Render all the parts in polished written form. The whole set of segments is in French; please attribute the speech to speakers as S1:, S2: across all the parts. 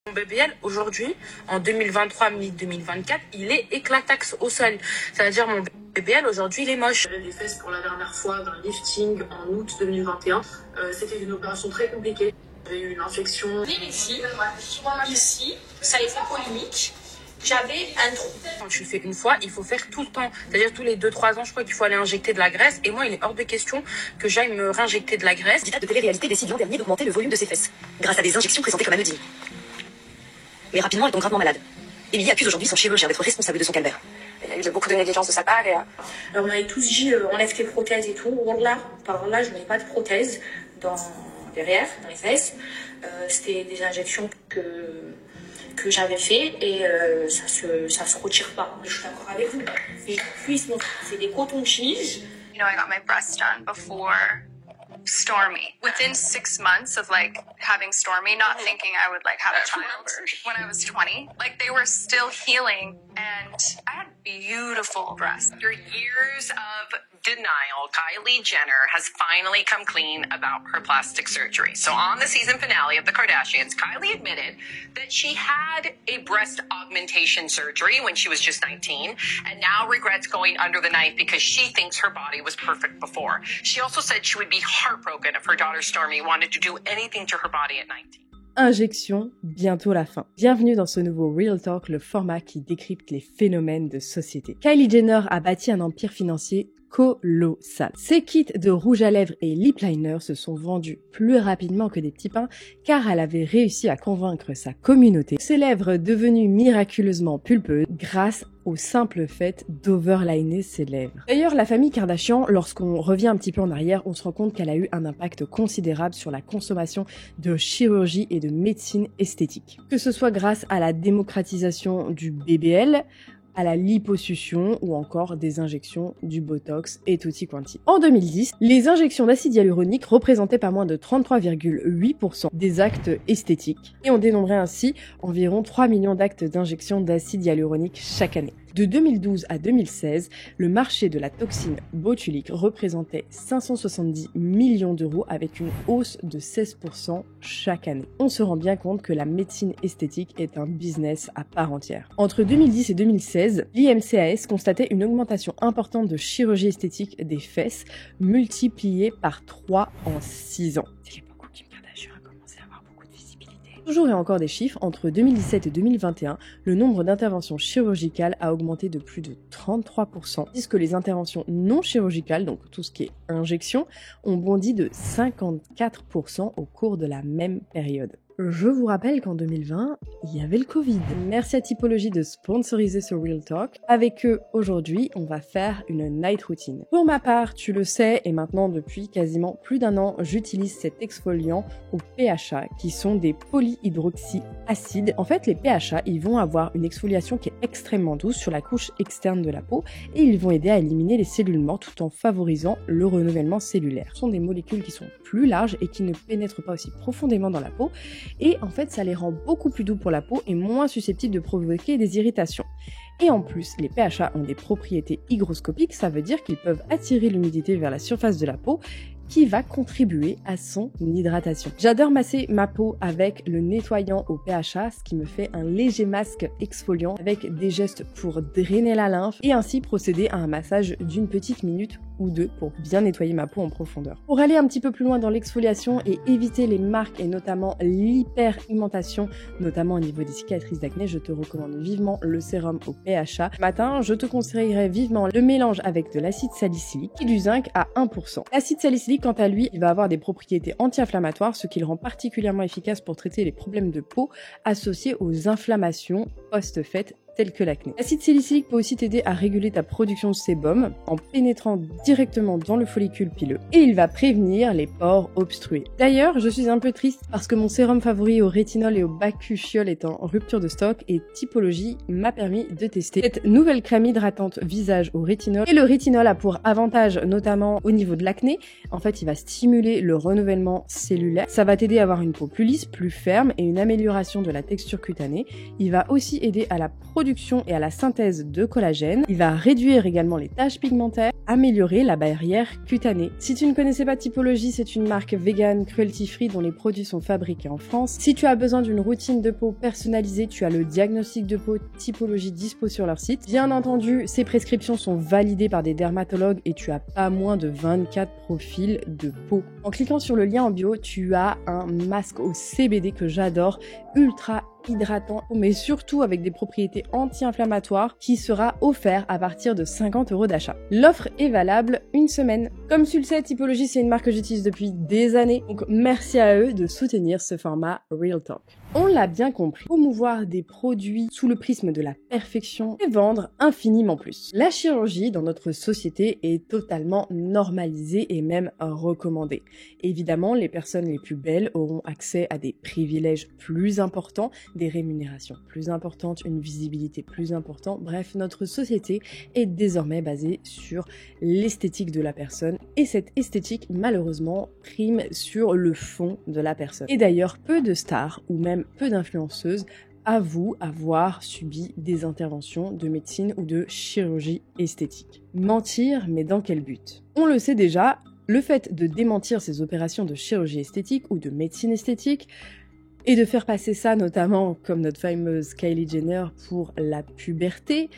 S1: Mon BBL, aujourd'hui, en 2023, mi-2024, il est éclataxe au sol. C'est-à-dire, mon BBL, aujourd'hui, il est moche. J'avais les fesses pour la dernière fois d'un lifting en août 2021. C'était une opération très compliquée. J'avais eu une infection.
S2: Ici, ça a été polémique. J'avais un trou.
S1: Quand tu le fais une fois, il faut faire tout le temps. C'est-à-dire tous les 2-3 ans, je crois qu'il faut aller injecter de la graisse. Et moi, il est hors de question que j'aille me réinjecter de la graisse.
S3: Dita de télé-réalité décide l'an dernier d'augmenter le volume de ses fesses, grâce à des injections présentées comme anodines. Mais rapidement, elle tombe gravement malade. Émilie accuse aujourd'hui son chirurgien d'être responsable de son calvaire.
S2: Il y a eu beaucoup de négligence de sa part. On m'avait tous dit, enlève tes prothèses et tout. Wallah, par là, je n'avais pas de prothèse derrière, dans les fesses. C'était des injections que j'avais fait et ça se retire pas. Je suis d'accord avec vous. Les cuisses, c'est des cotons-tiges.
S4: You know, I got my breasts done before Stormy. Within 6 months of like having Stormy, not thinking I would like have a child when I was 20, like they were still healing and I had beautiful breasts.
S5: After years of denial, Kylie Jenner has finally come clean about her plastic surgery. So on the season finale of The Kardashians, Kylie admitted that she had a breast augmentation surgery when she was just 19 and now regrets going under the knife because she thinks her body was perfect before. She also said she would be heartbroken if her daughter Stormy wanted to do anything to her body at 19.
S6: Injection, bientôt la fin. Bienvenue dans ce nouveau Real Talk, le format qui décrypte les phénomènes de société. Kylie Jenner a bâti un empire financier colossal. Ses kits de rouge à lèvres et lip liner se sont vendus plus rapidement que des petits pains car elle avait réussi à convaincre sa communauté. Ses lèvres devenues miraculeusement pulpeuses grâce au simple fait d'overliner ses lèvres. D'ailleurs, la famille Kardashian, lorsqu'on revient un petit peu en arrière, on se rend compte qu'elle a eu un impact considérable sur la consommation de chirurgie et de médecine esthétique. Que ce soit grâce à la démocratisation du BBL, à la liposuction ou encore des injections du Botox et tutti quanti. En 2010, les injections d'acide hyaluronique représentaient pas moins de 33,8% des actes esthétiques et on dénombrait ainsi environ 3 millions d'actes d'injection d'acide hyaluronique chaque année. De 2012 à 2016, le marché de la toxine botulique représentait 570 millions d'euros avec une hausse de 16% chaque année. On se rend bien compte que la médecine esthétique est un business à part entière. Entre 2010 et 2016, l'IMCAS constatait une augmentation importante de chirurgie esthétique des fesses, multipliée par 3 en 6 ans. Toujours et encore des chiffres, entre 2017 et 2021, le nombre d'interventions chirurgicales a augmenté de plus de 33%, tandis que les interventions non chirurgicales, donc tout ce qui est injection, ont bondi de 54% au cours de la même période. Je vous rappelle qu'en 2020, il y avait le Covid. Merci à Typologie de sponsoriser ce Real Talk. Avec eux, aujourd'hui, on va faire une night routine. Pour ma part, tu le sais, et maintenant depuis quasiment plus d'un an, j'utilise cet exfoliant au PHA, qui sont des polyhydroxyacides. En fait, les PHA, ils vont avoir une exfoliation qui est extrêmement douce sur la couche externe de la peau, et ils vont aider à éliminer les cellules mortes tout en favorisant le renouvellement cellulaire. Ce sont des molécules qui sont plus larges et qui ne pénètrent pas aussi profondément dans la peau, et en fait ça les rend beaucoup plus doux pour la peau et moins susceptibles de provoquer des irritations. Et en plus, les PHA ont des propriétés hygroscopiques, ça veut dire qu'ils peuvent attirer l'humidité vers la surface de la peau, qui va contribuer à son hydratation. J'adore masser ma peau avec le nettoyant au PHA, ce qui me fait un léger masque exfoliant avec des gestes pour drainer la lymphe et ainsi procéder à un massage d'une petite minute ou deux pour bien nettoyer ma peau en profondeur. Pour aller un petit peu plus loin dans l'exfoliation et éviter les marques et notamment l'hyperpigmentation, notamment au niveau des cicatrices d'acné, je te recommande vivement le sérum au PHA. Matin, je te conseillerais vivement le mélange avec de l'acide salicylique et du zinc à 1%. L'acide salicylique, quant à lui, il va avoir des propriétés anti-inflammatoires, ce qui le rend particulièrement efficace pour traiter les problèmes de peau associés aux inflammations post-fêtes telles que l'acné. L'acide salicylique peut aussi t'aider à réguler ta production de sébum en pénétrant directement dans le follicule pileux et il va prévenir les pores obstrués. D'ailleurs, je suis un peu triste parce que mon sérum favori au rétinol et au bakuchiol est en rupture de stock et Typologie m'a permis de tester cette nouvelle crème hydratante visage au rétinol. Et le rétinol a pour avantage notamment au niveau de l'acné, en fait il va stimuler le renouvellement cellulaire, ça va t'aider à avoir une peau plus lisse, plus ferme et une amélioration de la texture cutanée. Il va aussi aider à la production production et à la synthèse de collagène. Il va réduire également les taches pigmentaires, améliorer la barrière cutanée. Si tu ne connaissais pas Typologie, c'est une marque vegan, cruelty-free dont les produits sont fabriqués en France. Si tu as besoin d'une routine de peau personnalisée, tu as le diagnostic de peau Typologie dispo sur leur site. Bien entendu, ces prescriptions sont validées par des dermatologues et tu as pas moins de 24 profils de peau. En cliquant sur le lien en bio, tu as un masque au CBD que j'adore, ultra hydratant, mais surtout avec des propriétés anti-inflammatoires qui sera offert à partir de 50 € d'achat. L'offre est valable une semaine. Comme tu le sais, Typologie, c'est une marque que j'utilise depuis des années, donc merci à eux de soutenir ce format Real Talk. On l'a bien compris, promouvoir des produits sous le prisme de la perfection et vendre infiniment plus. La chirurgie dans notre société est totalement normalisée et même recommandée. Évidemment, les personnes les plus belles auront accès à des privilèges plus importants, des rémunérations plus importantes, une visibilité plus importante. Bref, notre société est désormais basée sur l'esthétique de la personne et cette esthétique, malheureusement, prime sur le fond de la personne. Et d'ailleurs, peu de stars ou même peu d'influenceuses avouent avoir subi des interventions de médecine ou de chirurgie esthétique. Mentir, mais dans quel but? On le sait déjà, le fait de démentir ces opérations de chirurgie esthétique ou de médecine esthétique et de faire passer ça, notamment comme notre fameuse Kylie Jenner, pour la puberté,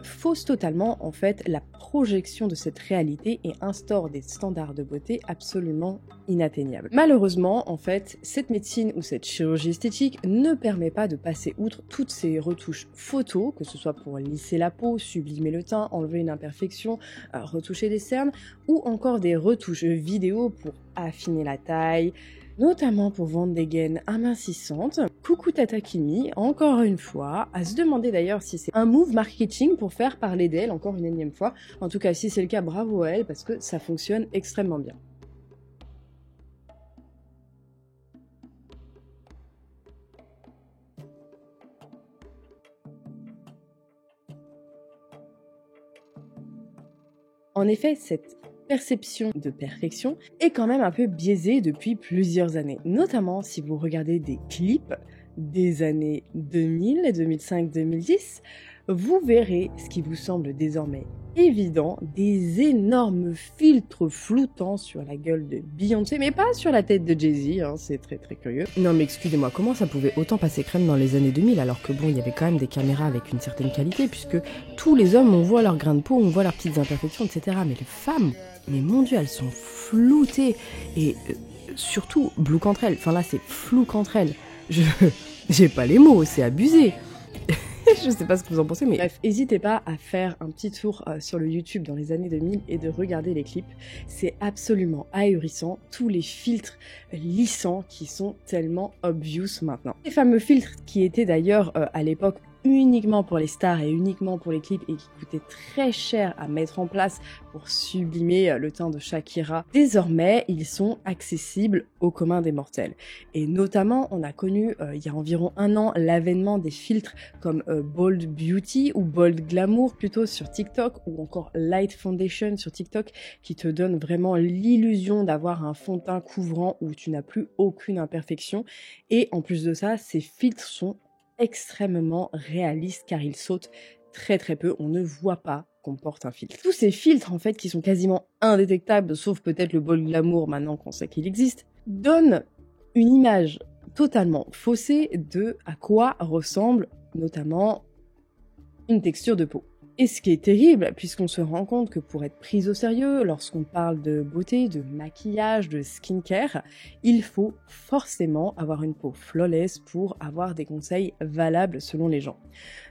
S6: fausse totalement en fait la projection de cette réalité et instaure des standards de beauté absolument inatteignables. Malheureusement, en fait, cette médecine ou cette chirurgie esthétique ne permet pas de passer outre toutes ces retouches photos, que ce soit pour lisser la peau, sublimer le teint, enlever une imperfection, retoucher des cernes, ou encore des retouches vidéo pour affiner la taille, notamment pour vendre des gaines amincissantes. Coucou Tata Kimi, encore une fois, à se demander d'ailleurs si c'est un move marketing pour faire parler d'elle encore une énième fois. En tout cas, si c'est le cas, bravo à elle, parce que ça fonctionne extrêmement bien. En effet, cette perception de perfection est quand même un peu biaisée depuis plusieurs années, notamment si vous regardez des clips des années 2000, 2005, 2010, vous verrez ce qui vous semble désormais évident, des énormes filtres floutants sur la gueule de Beyoncé, mais pas sur la tête de Jay-Z, hein, c'est très très curieux. Non mais excusez-moi, comment ça pouvait autant passer crème dans les années 2000 alors que bon, il y avait quand même des caméras avec une certaine qualité, puisque tous les hommes, on voit leurs grains de peau, on voit leurs petites imperfections, etc. Mais les femmes, mais mon Dieu, elles sont floutées, et surtout blue qu'entre elles, enfin là c'est flou qu'entre elles, j'ai pas les mots, c'est abusé. Je sais pas ce que vous en pensez, mais bref, n'hésitez pas à faire un petit tour sur le YouTube dans les années 2000 et de regarder les clips. C'est absolument ahurissant, tous les filtres lissants qui sont tellement obvious maintenant. Les fameux filtres qui étaient d'ailleurs à l'époque uniquement pour les stars et uniquement pour les clips et qui coûtaient très cher à mettre en place pour sublimer le teint de Shakira. Désormais, ils sont accessibles au commun des mortels. Et notamment, on a connu il y a environ un an l'avènement des filtres comme Bold Beauty ou Bold Glamour plutôt sur TikTok, ou encore Light Foundation sur TikTok, qui te donne vraiment l'illusion d'avoir un fond de teint couvrant où tu n'as plus aucune imperfection. Et en plus de ça, ces filtres sont extrêmement réaliste car il saute très très peu, on ne voit pas qu'on porte un filtre. Tous ces filtres en fait qui sont quasiment indétectables, sauf peut-être le Bold Glamour maintenant qu'on sait qu'il existe, donnent une image totalement faussée de à quoi ressemble notamment une texture de peau. Et ce qui est terrible, puisqu'on se rend compte que pour être prise au sérieux, lorsqu'on parle de beauté, de maquillage, de skincare, il faut forcément avoir une peau flawless pour avoir des conseils valables selon les gens.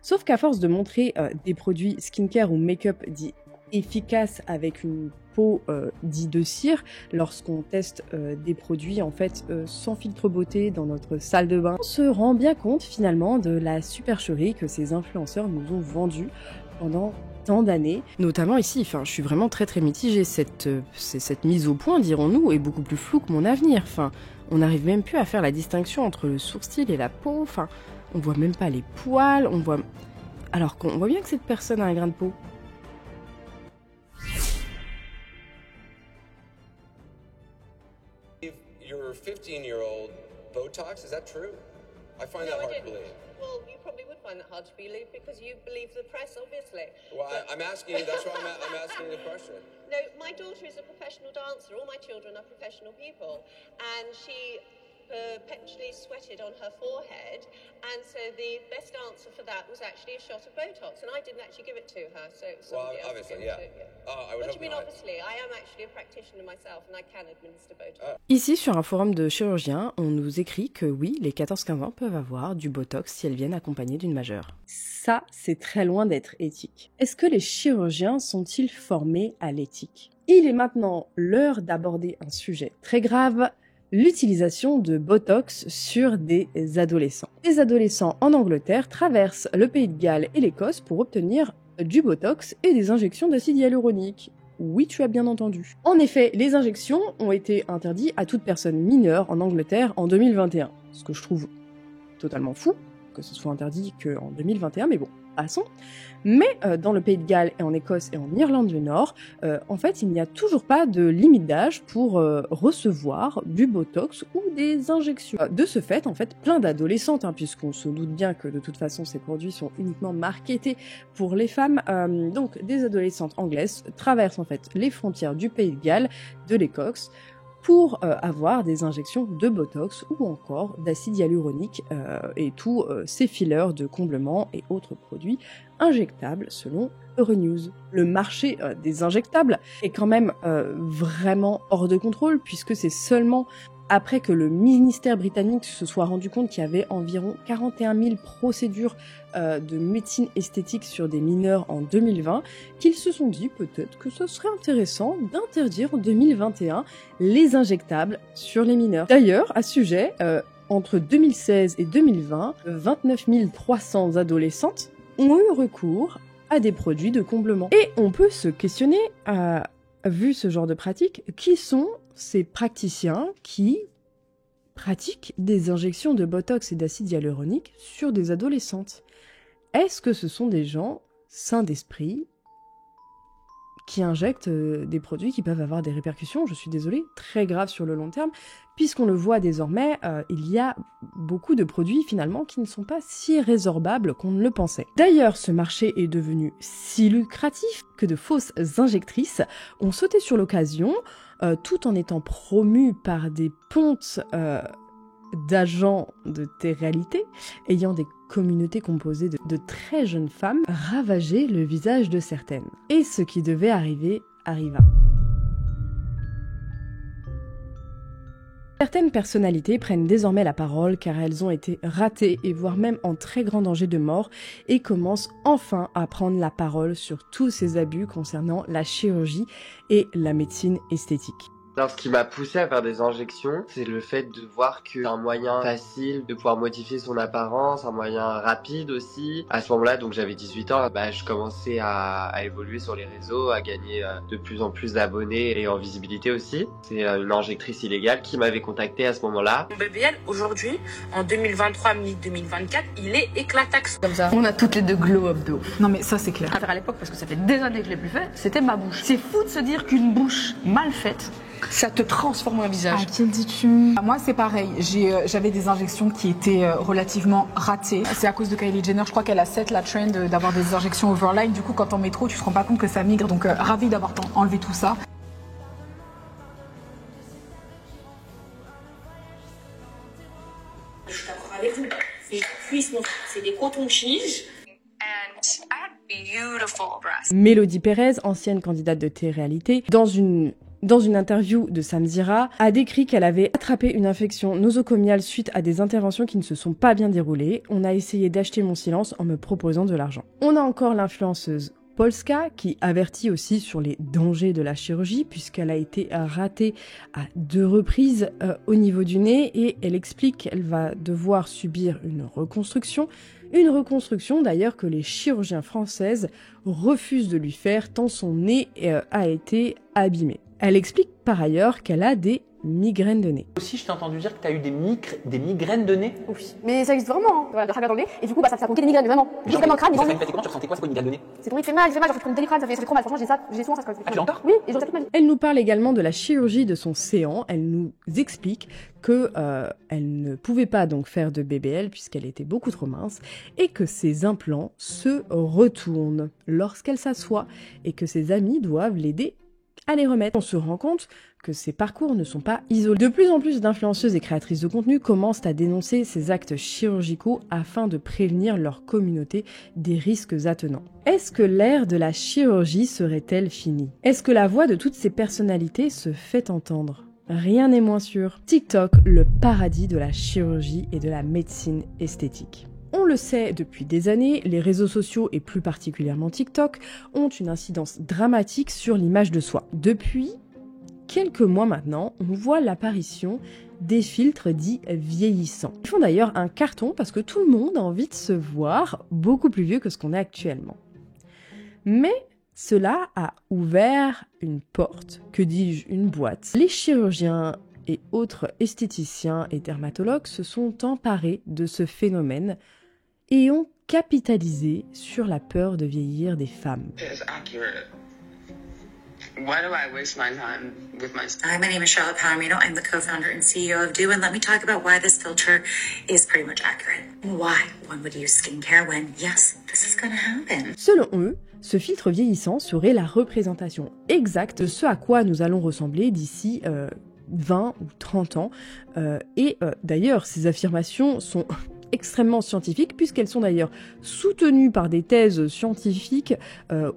S6: Sauf qu'à force de montrer des produits skincare ou make-up dits efficaces avec une peau dit de cire, lorsqu'on teste des produits en fait sans filtre beauté dans notre salle de bain, on se rend bien compte finalement de la supercherie que ces influenceurs nous ont vendue pendant tant d'années. Notamment ici, enfin, je suis vraiment très très mitigée. Cette mise au point, dirons-nous, est beaucoup plus floue que mon avenir. Enfin, on n'arrive même plus à faire la distinction entre le sourcil et la peau. Enfin, on voit même pas les poils, on voit... Alors qu'on voit bien que cette personne a un grain de peau.
S7: Your 15-year-old Botox, is that true? I find that hard to believe.
S8: Well, you probably would find
S7: find that hard to believe because you believe the press, obviously.
S8: Well, I'm asking you, that's why I'm asking the question.
S7: No, my daughter is a professional dancer. All my children are professional people. And she perpetually sweated on her forehead. And so the best answer for that was actually a shot of Botox. And I didn't actually give it to her. So somebody else
S8: obviously,
S7: gave
S8: yeah.
S7: it to her.
S8: Oh, I would
S7: What do you mean,
S8: hope not.
S7: obviously? I am actually a practitioner myself and I can administer Botox.
S6: Ici, sur un forum de chirurgiens, on nous écrit que oui, les 14-15 ans peuvent avoir du Botox si elles viennent accompagnées d'une majeure. Ça, c'est très loin d'être éthique. Est-ce que les chirurgiens sont-ils formés à l'éthique? Il est maintenant l'heure d'aborder un sujet très grave, l'utilisation de Botox sur des adolescents. Les adolescents en Angleterre traversent le Pays de Galles et l'Écosse pour obtenir du Botox et des injections d'acide hyaluronique. Oui, tu as bien entendu. En effet, les injections ont été interdites à toute personne mineure en Angleterre en 2021. Ce que je trouve totalement fou, que ce soit interdit qu'en 2021, mais bon, passons. Mais dans le Pays de Galles et en Écosse et en Irlande du Nord, en fait, il n'y a toujours pas de limite d'âge pour recevoir du Botox ou des injections. De ce fait, en fait, plein d'adolescentes, puisqu'on se doute bien que de toute façon, ces produits sont uniquement marketés pour les femmes, donc des adolescentes anglaises traversent en fait les frontières du Pays de Galles, de l'Écosse, pour avoir des injections de Botox ou encore d'acide hyaluronique et tous ces fillers de comblement et autres produits injectables selon Euronews. Le marché des injectables est quand même vraiment hors de contrôle puisque c'est seulement après que le ministère britannique se soit rendu compte qu'il y avait environ 41 000 procédures de médecine esthétique sur des mineurs en 2020, qu'ils se sont dit peut-être que ce serait intéressant d'interdire en 2021 les injectables sur les mineurs. D'ailleurs, à ce sujet, entre 2016 et 2020, 29 300 adolescentes ont eu recours à des produits de comblement. Et on peut se questionner, vu ce genre de pratique, qui sont ces praticiens qui pratiquent des injections de Botox et d'acide hyaluronique sur des adolescentes. Est-ce que ce sont des gens sains d'esprit qui injectent des produits qui peuvent avoir des répercussions, je suis désolée, très graves sur le long terme, puisqu'on le voit désormais, il y a beaucoup de produits finalement qui ne sont pas si résorbables qu'on ne le pensait. D'ailleurs, ce marché est devenu si lucratif que de fausses injectrices ont sauté sur l'occasion, tout en étant promues par des pontes d'agents de télé-réalité ayant des communautés composées de très jeunes femmes ravager le visage de certaines. Et ce qui devait arriver, arriva. Certaines personnalités prennent désormais la parole car elles ont été ratées et voire même en très grand danger de mort et commencent enfin à prendre la parole sur tous ces abus concernant la chirurgie et la médecine esthétique.
S9: Alors, ce qui m'a poussé à faire des injections, c'est le fait de voir que c'est un moyen facile de pouvoir modifier son apparence, un moyen rapide aussi. À ce moment-là, donc j'avais 18 ans, je commençais à évoluer sur les réseaux, à gagner de plus en plus d'abonnés et en visibilité aussi. C'est une injectrice illégale qui m'avait contacté à ce moment-là.
S1: Mon BBL, aujourd'hui, en 2023, mi-2024, il est éclataxe.
S10: Comme ça, on a toutes les deux glow-up de ouf. Non mais ça c'est clair. À l'époque, parce que ça fait des années que je l'ai plus fait, c'était ma bouche. C'est fou de se dire qu'une bouche mal faite, ça te transforme un visage.
S11: À qui le dis-tu? Moi, c'est pareil. J'avais des injections qui étaient relativement ratées. C'est à cause de Kylie Jenner. Je crois qu'elle a set la trend d'avoir des injections overline. Du coup, quand en métro, tu te rends pas compte que ça migre. Donc, ravie d'avoir enlevé tout ça.
S2: Je suis d'accord avec vous. Les cuisses, c'est des cotons-tiges.
S4: And I had beautiful breasts.
S6: Mélodie Pérez, ancienne candidate de télé-réalité, dans une interview de Samzira, a décrit qu'elle avait attrapé une infection nosocomiale suite à des interventions qui ne se sont pas bien déroulées. On a essayé d'acheter mon silence en me proposant de l'argent. On a encore l'influenceuse Polska qui avertit aussi sur les dangers de la chirurgie puisqu'elle a été ratée à 2 reprises au niveau du nez et elle explique qu'elle va devoir subir une reconstruction d'ailleurs que les chirurgiens françaises refusent de lui faire tant son nez a été abîmé. Elle explique par ailleurs qu'elle a des migraines de nez.
S12: Aussi, je t'ai entendu dire que tu as eu des migraines de nez.
S13: Oui, mais ça existe vraiment, hein. Voilà, de dans le nez, et du coup, bah, ça provoquait des migraines, vraiment. Juste dans le crâne,
S12: Ça fait comment? Tu ressentais quoi? C'est quoi une migraine de nez?
S13: C'est ton nez qui fait mal, genre, tu prends une télécrâne, ça fait trop mal. Franchement, j'ai souvent ça.
S12: Ah, tu l'as encore?
S13: Oui, et j'en ai toute ma vie.
S6: Elle nous parle également de la chirurgie de son séant. Elle nous explique que elle ne pouvait pas donc faire de BBL puisqu'elle était beaucoup trop mince et que ses implants se retournent lorsqu'elle s'assoit et que ses amis doivent l'aider à les remettre. On se rend compte que ces parcours ne sont pas isolés. De plus en plus d'influenceuses et créatrices de contenu commencent à dénoncer ces actes chirurgicaux afin de prévenir leur communauté des risques attenants. Est-ce que l'ère de la chirurgie serait-elle finie? Est-ce que la voix de toutes ces personnalités se fait entendre? Rien n'est moins sûr. TikTok, le paradis de la chirurgie et de la médecine esthétique. On le sait depuis des années, les réseaux sociaux et plus particulièrement TikTok ont une incidence dramatique sur l'image de soi. Depuis quelques mois maintenant, on voit l'apparition des filtres dits vieillissants. Ils font d'ailleurs un carton parce que tout le monde a envie de se voir beaucoup plus vieux que ce qu'on est actuellement. Mais cela a ouvert une porte, que dis-je, une boîte. Les chirurgiens et autres esthéticiens et dermatologues se sont emparés de ce phénomène et ont capitalisé sur la peur de vieillir des femmes.
S14: Why do I waste my time with my... Hi, my name is Charlotte Palomino. I'm the co-founder and CEO of Do, and let me talk about why this filter is pretty much accurate. And why one would use skincare when, yes, this is gonna happen.
S6: Selon eux, ce filtre vieillissant serait la représentation exacte de ce à quoi nous allons ressembler d'ici 20 ou 30 ans. D'ailleurs, ces affirmations sont extrêmement scientifiques, puisqu'elles sont d'ailleurs soutenues par des thèses scientifiques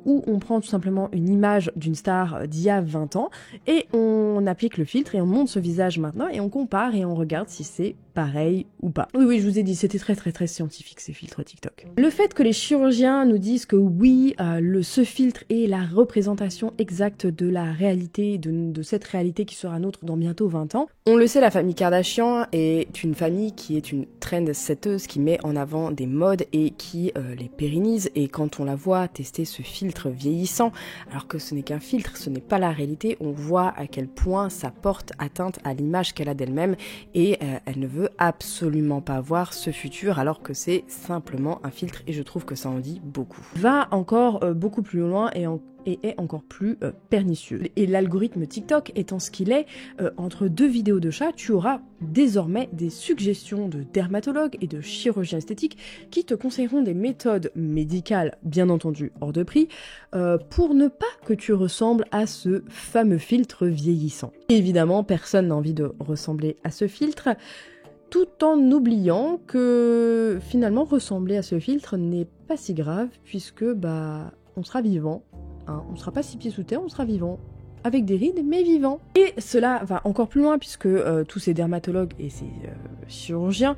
S6: où on prend tout simplement une image d'une star d'il y a 20 ans et on applique le filtre et on monte ce visage maintenant et on compare et on regarde si c'est pareil ou pas. Oui, je vous ai dit, c'était très scientifique ces filtres TikTok. Le fait que les chirurgiens nous disent que oui, ce filtre est la représentation exacte de la réalité, de cette réalité qui sera nôtre dans bientôt 20 ans. On le sait, la famille Kardashian est une famille qui est une trendsetteuse, qui met en avant des modes et qui les pérennise. Et quand on la voit tester ce filtre vieillissant, alors que ce n'est qu'un filtre, ce n'est pas la réalité, on voit à quel point ça porte atteinte à l'image qu'elle a d'elle-même et elle ne veut absolument pas voir ce futur alors que c'est simplement un filtre et je trouve que ça en dit beaucoup. Va encore beaucoup plus loin et est encore plus pernicieux. Et l'algorithme TikTok étant ce qu'il est, entre deux vidéos de chat, tu auras désormais des suggestions de dermatologues et de chirurgiens esthétiques qui te conseilleront des méthodes médicales, bien entendu hors de prix, pour ne pas que tu ressembles à ce fameux filtre vieillissant. Et évidemment, personne n'a envie de ressembler à ce filtre, tout en oubliant que finalement ressembler à ce filtre n'est pas si grave puisque on sera vivant, hein, on sera pas 6 pieds sous terre, on sera vivant, avec des rides mais vivant. Et cela va encore plus loin puisque tous ces dermatologues et ces chirurgiens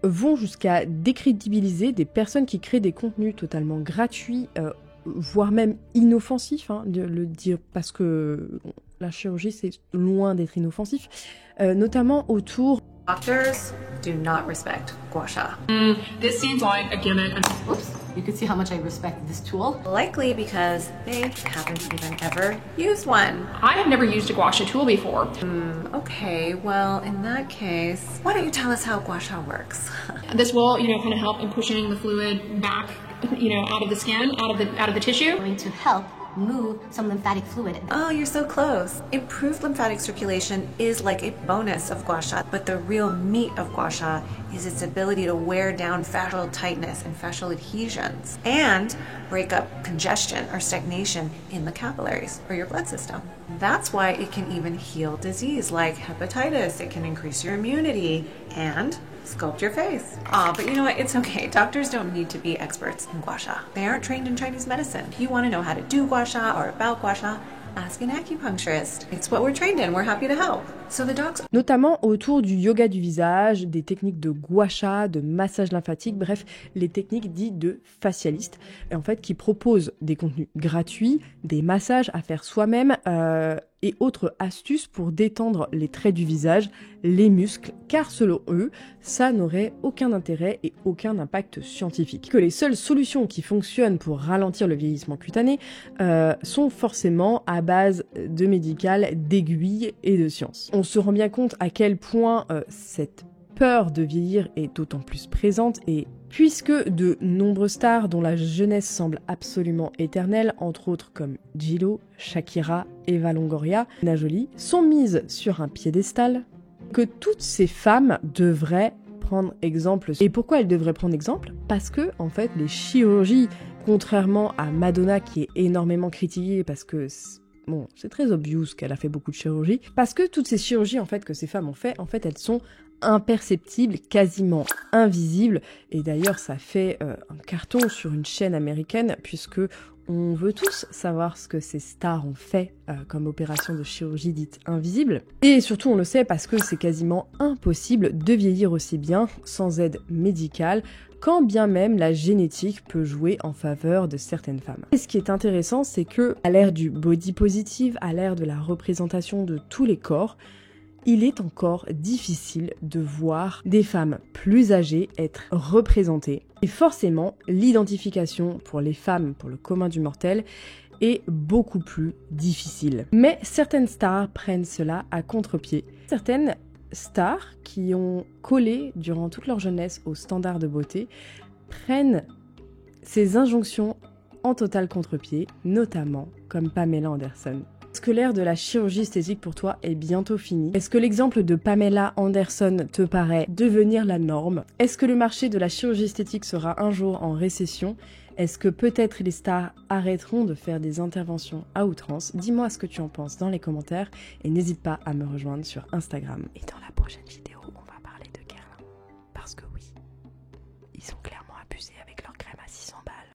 S6: vont jusqu'à décrédibiliser des personnes qui créent des contenus totalement gratuits, voire même inoffensifs, hein, de le dire parce que la chirurgie c'est loin d'être inoffensif, notamment autour.
S15: Doctors do not respect gua sha.
S16: This seems like a gimmick.
S15: Oops. You can see how much I respect this tool. Likely because they haven't even ever used one.
S16: I have never used a gua sha tool before.
S15: Okay, well, in that case, why don't you tell us how gua sha works?
S16: This will, kind of help in pushing the fluid back, out of the skin, out of the tissue.
S15: Going to help move some lymphatic fluid. Oh, you're so close. Improved lymphatic circulation is like a bonus of gua sha, but the real meat of gua sha is its ability to wear down fascial tightness and fascial adhesions and break up congestion or stagnation in the capillaries or your blood system. That's why it can even heal disease like hepatitis. It can increase your immunity and sculpt your face. But you know what? It's okay. Doctors don't need to be experts in gua sha. They aren't trained in Chinese medicine. If you want to know how to do gua sha or about gua sha, ask an acupuncturist. It's what we're trained in. We're happy to help. So the docs...
S6: Notamment autour du yoga du visage, des techniques de gua sha, de massage lymphatique, bref, les techniques dites de facialistes, en fait, qui proposent des contenus gratuits, des massages à faire soi-même, et autres astuces pour détendre les traits du visage, les muscles, car selon eux, ça n'aurait aucun intérêt et aucun impact scientifique. Que les seules solutions qui fonctionnent pour ralentir le vieillissement cutané sont forcément à base de médical, d'aiguilles et de science. On se rend bien compte à quel point cette peur de vieillir est d'autant plus présente et puisque de nombreuses stars dont la jeunesse semble absolument éternelle, entre autres comme J.Lo, Shakira, Eva Longoria, Angelina Jolie, sont mises sur un piédestal, que toutes ces femmes devraient prendre exemple. Et pourquoi elles devraient prendre exemple? Parce que, en fait, les chirurgies, contrairement à Madonna qui est énormément critiquée parce que bon, c'est très obvious qu'elle a fait beaucoup de chirurgie, parce que toutes ces chirurgies en fait que ces femmes ont fait, en fait elles sont imperceptibles, quasiment invisibles, et d'ailleurs ça fait un carton sur une chaîne américaine puisque on veut tous savoir ce que ces stars ont fait comme opération de chirurgie dite invisible. Et surtout on le sait parce que c'est quasiment impossible de vieillir aussi bien sans aide médicale, quand bien même la génétique peut jouer en faveur de certaines femmes. Et ce qui est intéressant, c'est que à l'ère du body positive, à l'ère de la représentation de tous les corps, il est encore difficile de voir des femmes plus âgées être représentées. Et forcément, l'identification pour les femmes, pour le commun du mortel, est beaucoup plus difficile. Mais certaines stars prennent cela à contre-pied. Certaines stars qui ont collé durant toute leur jeunesse aux standards de beauté prennent ces injonctions en total contre-pied, notamment comme Pamela Anderson. Est-ce que l'ère de la chirurgie esthétique pour toi est bientôt finie? Est-ce que l'exemple de Pamela Anderson te paraît devenir la norme? Est-ce que le marché de la chirurgie esthétique sera un jour en récession? Est-ce que peut-être les stars arrêteront de faire des interventions à outrance? Dis-moi ce que tu en penses dans les commentaires et n'hésite pas à me rejoindre sur Instagram. Et dans la prochaine vidéo, on va parler de Guerlain. Parce que oui, ils ont clairement abusé avec leur crème à 600 balles.